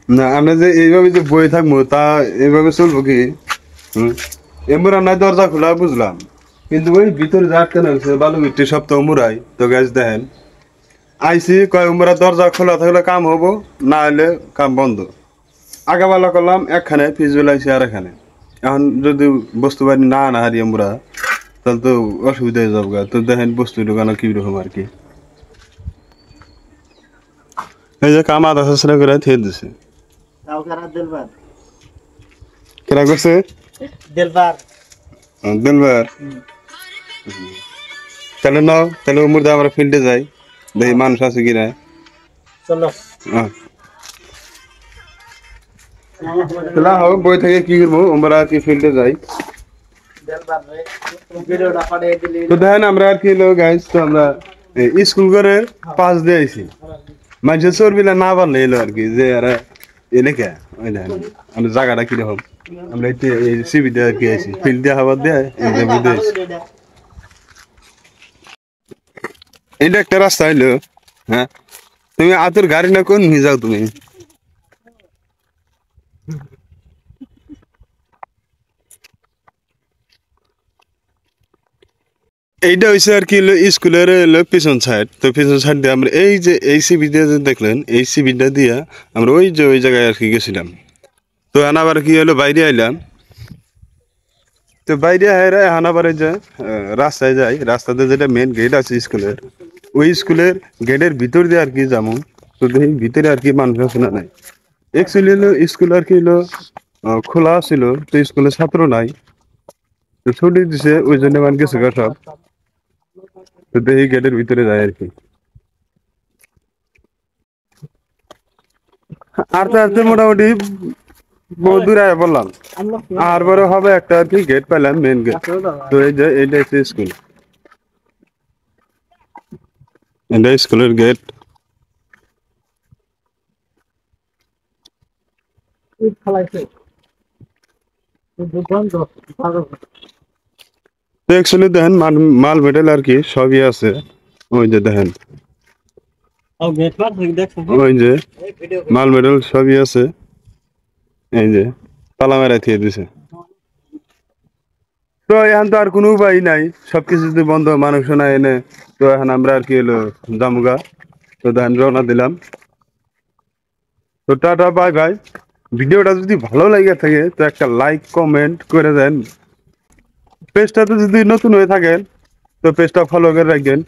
না আমরা যে এইভাবে যে বই থাকবো তা এইভাবে চলবো কি? এমরা নাই দরজা খোলা বুঝলাম, কিন্তু ওই ভিতরে যে আটকানো হয়েছে বালু মিট্টি সব তো মুরাই তো গ্যাস দেখেন আইসি কয় উমরা দরজা খোলা থাকলে কাম হবো, না হলে কাম বন্ধ। আগে বেলা করলাম একখানে, ফিজুল আইসি আর এখানে। এখন যদি বস্তু বাড়ি না না হারি আমরা, তাহলে তো অসুবিধা হয়ে যাবো গা। তো দেখেন বস্তু ঢোকানো কি রকম আর কি। এই যে কাম আধা শেষরা করে থিয়ে দিছে। কেনা করছে দিলবার দিলবার। তাহলে নাও, তাহলে মুর্দা আমরা ফিল্ডে যাই, দেখি মানুষ আছে কিনা। চলো তাহলে হোক বই থেকে কি করবো, আমরা আর কি ফিল্ডে যাই। তো দেখেন আমরা আর কি লোক গাইজ, তো আমরা স্কুল করে পাস দিয়ে আইছি। মানুষের চর্বিলা না পারলে এলো আর কি, যে আর এলাকা ওই দেখেন আমরা জায়গাটা কিরকম। আমরা এই সিবি দিয়ে আর কি আইছি, ফিল্ড দিয়ে খাবার দিয়ে এইটা একটা রাস্তা হইলো। হ্যাঁ, তুমি আতর গাড়ি না কোন নিয়ে যাও তুমি? এইটা হইছে আর কি স্কুলের পিছন সাইড। তো পিছন সাইড দিয়ে আমরা এই যে এই সিবিটা যে দেখলেন, এই সিবিটা দিয়া আমরা ওই যে ওই জায়গায় আর কি গেছিলাম। তো আনাবার কি হলো, বাইরে আইলাম। তো বাইরে আইরা আনাবারে যে রাস্তায় যাই, রাস্তাতে যেটা মেন গেট আছে স্কুলের, ওই স্কুলের গেটের ভিতর দিয়ে আর কি যাবো। তো দেখি ভিতরে আর কি মানুষ আছে না নাই। অ্যাকচুয়ালি হলো স্কুল আর কি হলো খোলা ছিল, তো স্কুলে ছাত্র নাই, তো ছুটি দিছে, ওই জন্য মানে গেছে গা সব। তো দেখি গেটের ভিতরে যায় আর কি। আস্তে আস্তে মোটামুটি বহু দূরে আয়া বললাম। আর পরে হবে একটা আর কি গেট পেলাম, মেন গেট। তো এই যে এইটা হচ্ছে স্কুল, এটা স্কুলের গেট। তো অ্যাকচুয়ালি দেখেন মাল মেটেল আর কি সবই আছে। ওই যে দেখেন, ওই যে মাল মেটেল সবই আছে। এই যে তালা মেরা থিয়ে দিছে। তো এখন তো আর কোনো উপায় নাই, সবকিছু যদি বন্ধ, মানুষ না এনে। তো এখন আমরা আর কি হলো জামুগা। তো দেখেন রওনা দিলাম। তো টাটা বাই বাই। ভিডিওটা যদি ভালো লাগে থাকে তো একটা লাইক কমেন্ট করে দেন। পেজটাতে যদি নতুন হয়ে থাকেন তো পেজটা ফলো করে রাখবেন।